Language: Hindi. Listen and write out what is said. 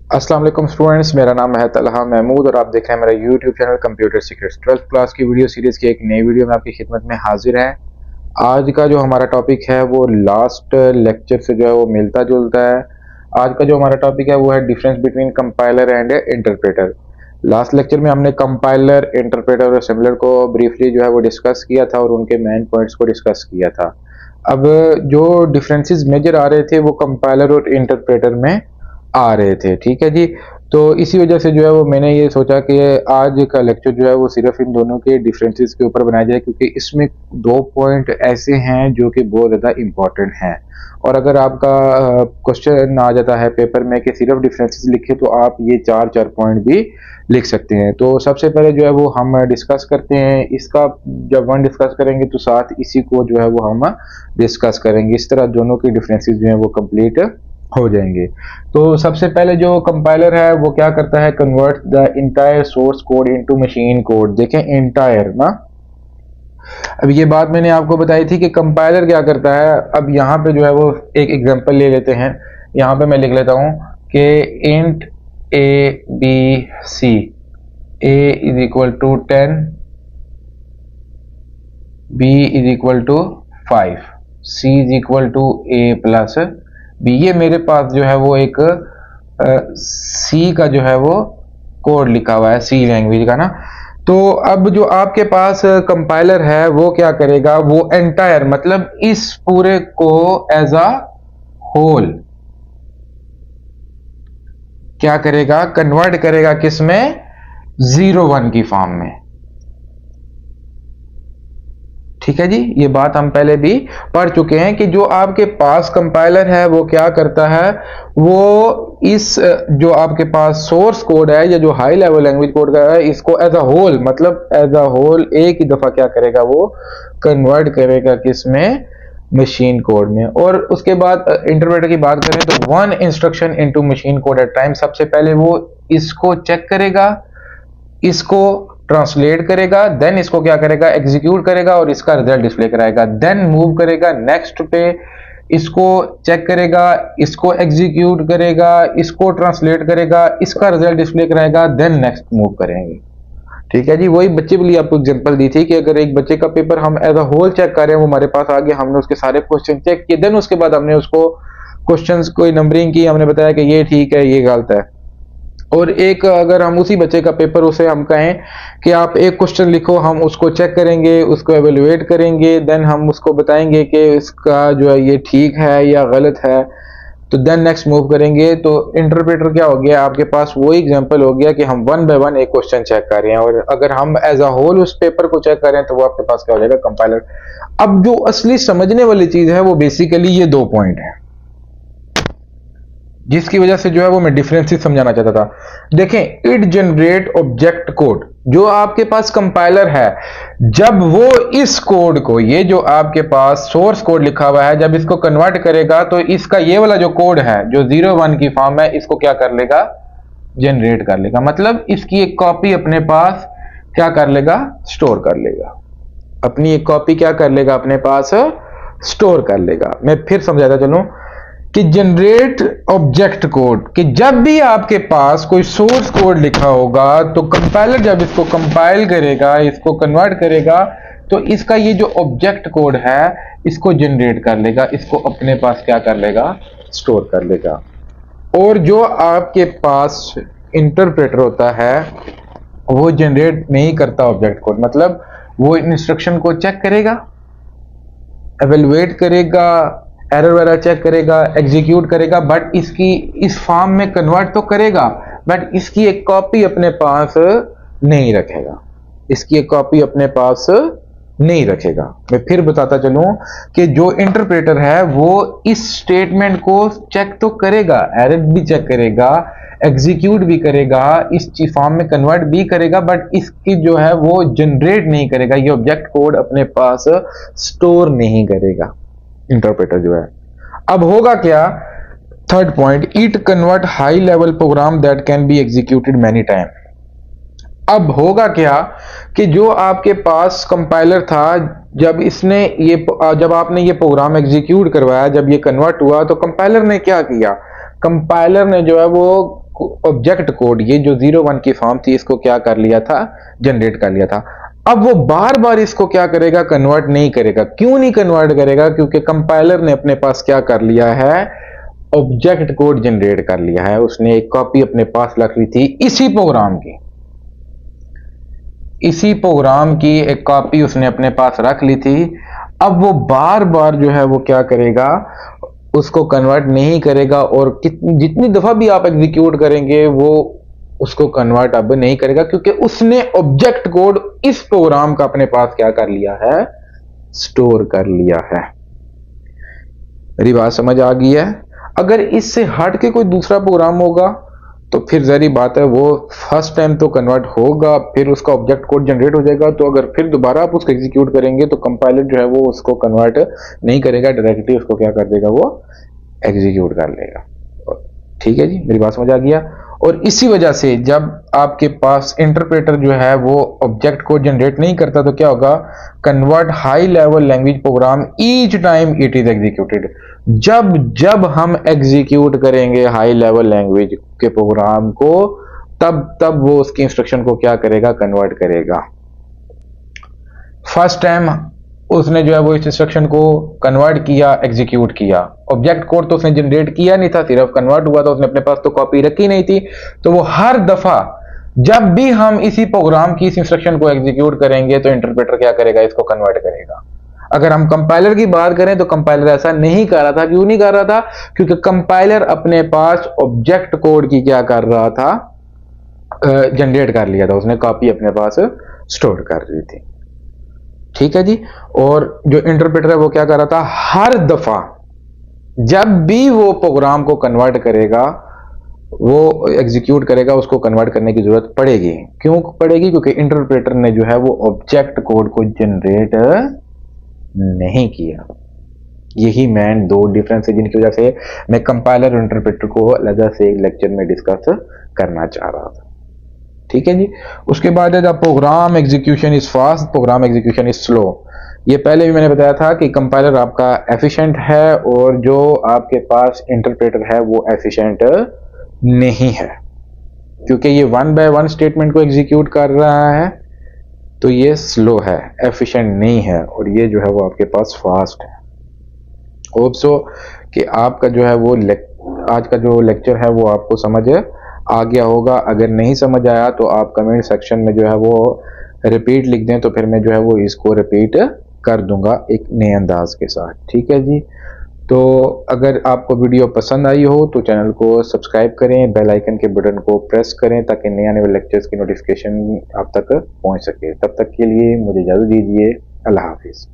अस्सलाम वालेकुम स्टूडेंट्स, मेरा नाम है तलहा महमूद और आप देख रहे हैं मेरा YouTube channel computer secrets. 12th class की वीडियो सीरीज़ की एक नई वीडियो में आपकी खिदमत में हाजिर है। आज का जो हमारा टॉपिक है वो लास्ट लेक्चर से जो है वो मिलता जुलता है। आज का जो हमारा टॉपिक है वो है difference between compiler and interpreter. Last lecture में हमने कंपाइलर, इंटरप्रेटर और असेंबलर को ब्रीफली जो है वो डिस्कस किया था और उनके मेन पॉइंट्स को डिस्कस किया था। अब जो डिफरेंसेस मेजर आ रहे थे वो कंपाइलर और इंटरप्रेटर में आ रहे थे, ठीक है जी। तो इसी वजह से जो है वो मैंने ये सोचा कि आज का लेक्चर जो है वो सिर्फ इन दोनों के डिफरेंसेस के ऊपर बनाया जाए, क्योंकि इसमें दो पॉइंट ऐसे हैं जो कि बहुत ज़्यादा इम्पोर्टेंट हैं। और अगर आपका क्वेश्चन आ जाता है पेपर में कि सिर्फ डिफरेंसेस लिखे तो आप ये चार चार पॉइंट भी लिख सकते हैं। तो सबसे पहले जो है वो हम डिस्कस करते हैं इसका। जब वन डिस्कस करेंगे तो साथ इसी को जो है वो हम डिस्कस करेंगे। इस तरह दोनों की डिफरेंसेस जो है वो कंप्लीट हो जाएंगे। तो सबसे पहले जो कंपाइलर है वो क्या करता है, convert the entire source code into machine code. देखें इंटायर ना, अब ये बात मैंने आपको बताई थी कि कंपाइलर क्या करता है। अब यहाँ पे जो है वो एक एग्जांपल ले लेते हैं। यहाँ पे मैं लिख लेता हूँ कि int A B C, A is equal to 10, B is equal to 5, C is equal to A plus B. ये मेरे पास जो है वो एक सी का जो है वो कोड लिखा हुआ है, सी लैंग्वेज का ना। तो अब जो आपके पास कंपाइलर है वो क्या करेगा, वो एंटायर मतलब इस पूरे को एज अ होल क्या करेगा, कन्वर्ट करेगा किस में, 0-1 की फॉर्म में। ठीक है जी, ये बात हम पहले भी पढ़ चुके हैं कि जो आपके पास कंपाइलर है वो क्या करता है, वो इस जो आपके पास सोर्स कोड है या जो हाई लेवल लैंग्वेज कोड का है इसको एज अ होल मतलब एज अ होल एक ही दफा क्या करेगा, वो कन्वर्ट करेगा किस में, मशीन कोड में। और उसके बाद इंटरप्रेटर की बात करें तो one instruction into machine code at time. सबसे पहले वो इसको चेक करेगा, इसको ट्रांसलेट करेगा, देन इसको क्या करेगा, एग्जीक्यूट करेगा और इसका रिजल्ट डिस्प्ले कराएगा। देन मूव करेगा नेक्स्ट पे, इसको चेक करेगा, इसको एग्जीक्यूट करेगा, इसको ट्रांसलेट करेगा, इसका रिजल्ट डिस्प्ले कराएगा, देन नेक्स्ट मूव करेंगे। ठीक है जी, वही बच्चे के लिए आपको एग्जांपल दी थी कि अगर एक बच्चे का पेपर हम एज अ होल चेक कर रहे हैं, वो हमारे पास आ गया, हमने उसके सारे क्वेश्चन चेक किए, देन उसके बाद हमने उसको क्वेश्चंस कोई नंबरिंग की, हमने बताया कि ये ठीक है ये गलत है। और एक अगर हम उसी बच्चे का पेपर उसे हम कहें कि आप एक क्वेश्चन लिखो, हम उसको चेक करेंगे, उसको एवेलुएट करेंगे, देन हम उसको बताएंगे कि इसका जो है ये ठीक है या गलत है, तो देन नेक्स्ट मूव करेंगे। तो इंटरप्रेटर क्या हो गया, आपके पास वही एग्जांपल हो गया कि हम वन बाय वन एक क्वेश्चन चेक कर रहे हैं, और अगर हम एज अ होल उस पेपर को चेक कर रहे हैं तो वो आपके पास क्या हो जाएगा, कंपाइलर। अब जो असली समझने वाली चीज है वो बेसिकली ये दो पॉइंट है, जिसकी वजह से जो है वो मैं डिफरेंसेस समझाना चाहता था। देखें, इट जनरेट ऑब्जेक्ट कोड। जो आपके पास कंपाइलर है, जब वो इस कोड को, ये जो आपके पास सोर्स कोड लिखा हुआ है, जब इसको कन्वर्ट करेगा तो इसका ये वाला जो कोड है जो 0-1 की फॉर्म है, इसको क्या कर लेगा, जनरेट कर लेगा। मतलब इसकी एक कॉपी अपने पास क्या कर लेगा, स्टोर कर लेगा। अपनी एक कॉपी क्या कर लेगा, अपने पास स्टोर कर लेगा। मैं फिर समझाता चलूं कि जनरेट ऑब्जेक्ट कोड, कि जब भी आपके पास कोई सोर्स कोड लिखा होगा तो कंपाइलर जब इसको कंपाइल करेगा, इसको कन्वर्ट करेगा, तो इसका ये जो ऑब्जेक्ट कोड है इसको जनरेट कर लेगा, इसको अपने पास क्या कर लेगा, स्टोर कर लेगा। और जो आपके पास इंटरप्रेटर होता है वो जनरेट नहीं करता ऑब्जेक्ट कोड, मतलब वो इंस्ट्रक्शन को चेक करेगा, एवेलुएट करेगा, एरर वगैरह चेक करेगा, एग्जीक्यूट करेगा, बट इसकी इस फॉर्म में कन्वर्ट तो करेगा, बट इसकी एक कॉपी अपने पास नहीं रखेगा, इसकी एक कॉपी अपने पास नहीं रखेगा। मैं फिर बताता चलूं कि जो इंटरप्रेटर है वो इस स्टेटमेंट को चेक तो करेगा, एरर भी चेक करेगा, एग्जीक्यूट भी करेगा, इस फॉर्म में कन्वर्ट भी करेगा, बट इसकी जो है वो जनरेट नहीं करेगा, ये ऑब्जेक्ट कोड अपने पास स्टोर नहीं करेगा इंटरप्रेटर जो है। अब होगा क्या, third point, it convert high level program that can be executed many time. अब होगा क्या कि जो आपके पास कंपाइलर था, जब इसने ये जब आपने ये प्रोग्राम एग्जीक्यूट करवाया, जब ये कन्वर्ट हुआ, तो कंपाइलर ने क्या किया, कंपाइलर ने जो है वो ऑब्जेक्ट कोड, ये जो 01 की फॉर्म थी, इसको क्या कर लिया था, जनरेट कर लिया था। अब वो बार बार इसको क्या करेगा, कन्वर्ट नहीं करेगा। क्यों नहीं कन्वर्ट करेगा? क्योंकि कंपाइलर ने अपने पास क्या कर लिया है, ऑब्जेक्ट कोड जनरेट कर लिया है। उसने एक कॉपी अपने पास रख ली थी इसी प्रोग्राम की, इसी प्रोग्राम की एक कॉपी उसने अपने पास रख ली थी। अब वो बार बार जो है वो क्या करेगा, उसको कन्वर्ट नहीं करेगा, और जितनी दफा भी आप एग्जीक्यूट करेंगे वो उसको कन्वर्ट अब नहीं करेगा, क्योंकि उसने ऑब्जेक्ट कोड इस प्रोग्राम का अपने पास क्या कर लिया है, स्टोर कर लिया है। मेरी बात समझ आ गई है? अगर इससे हट के कोई दूसरा प्रोग्राम होगा तो फिर जरी बात है, वो फर्स्ट टाइम तो कन्वर्ट होगा, फिर उसका ऑब्जेक्ट कोड जनरेट हो जाएगा, तो अगर फिर दोबारा आप उसको एग्जीक्यूट करेंगे तो कंपाइलर जो है वो उसको कन्वर्ट नहीं करेगा, डायरेक्टली उसको क्या कर देगा, वो एग्जीक्यूट कर लेगा। ठीक है जी, मेरी बात समझ आ गया। और इसी वजह से जब आपके पास इंटरप्रेटर जो है वो ऑब्जेक्ट कोड जनरेट नहीं करता तो क्या होगा, convert high level language program each time it is executed. जब जब हम एग्जीक्यूट करेंगे हाई लेवल लैंग्वेज के प्रोग्राम को, तब तब वो उसकी इंस्ट्रक्शन को क्या करेगा, कन्वर्ट करेगा। फर्स्ट टाइम उसने जो है वो इस इंस्ट्रक्शन को कन्वर्ट किया, एग्जीक्यूट किया, ऑब्जेक्ट कोड तो उसने जनरेट किया नहीं था, सिर्फ कन्वर्ट हुआ था, उसने अपने पास तो कॉपी रखी नहीं थी। तो वो हर दफा जब भी हम इसी प्रोग्राम की इस इंस्ट्रक्शन को एग्जीक्यूट करेंगे तो इंटरप्रेटर क्या करेगा, इसको कन्वर्ट करेगा। अगर हम कंपाइलर की बात करें तो कंपाइलर ऐसा नहीं कर रहा था। क्यों नहीं कर रहा था? क्योंकि कंपाइलर अपने पास ऑब्जेक्ट कोड की क्या कर रहा था, जनरेट कर लिया था, उसने कॉपी अपने पास स्टोर कर ली थी। ठीक है जी। और जो इंटरप्रेटर है वो क्या कर रहा था, हर दफा जब भी वो प्रोग्राम को कन्वर्ट करेगा, वो एग्जीक्यूट करेगा, उसको कन्वर्ट करने की जरूरत पड़ेगी। क्यों पड़ेगी? क्योंकि इंटरप्रेटर ने जो है वो ऑब्जेक्ट कोड को जनरेट नहीं किया। यही मेन दो डिफरेंस है जिनकी वजह से मैं कंपाइलर और इंटरप्रेटर को अलग से एक लेक्चर में डिस्कस करना चाह रहा था। ठीक है जी। उसके बाद है the program execution is fast, program execution is slow. ये पहले भी मैंने बताया था कि कंपाइलर आपका एफिशिएंट है और जो आपके पास इंटरप्रेटर है वो एफिशिएंट नहीं है, क्योंकि ये 1 बाय 1 स्टेटमेंट को एग्जीक्यूट कर रहा है, तो ये स्लो है, एफिशिएंट नहीं है, और ये जो है वो आपके पास फास्ट है। होप सो कि आपका जो है वो आज का जो लेक्चर है वो आपको समझ आ गया होगा। अगर नहीं समझ आया तो आप कमेंट सेक्शन में जो है वो रिपीट लिख दें, तो फिर मैं जो है वो इसको रिपीट कर दूंगा एक नए अंदाज के साथ। ठीक है जी। तो अगर आपको वीडियो पसंद आई हो तो चैनल को सब्सक्राइब करें, बेल आइकन के बटन को प्रेस करें ताकि नए आने वाले लेक्चर्स की नोटिफिकेशन आप तक पहुंच सके। तब तक के लिए मुझे इजाज़त दीजिए। अल्लाह हाफिज़।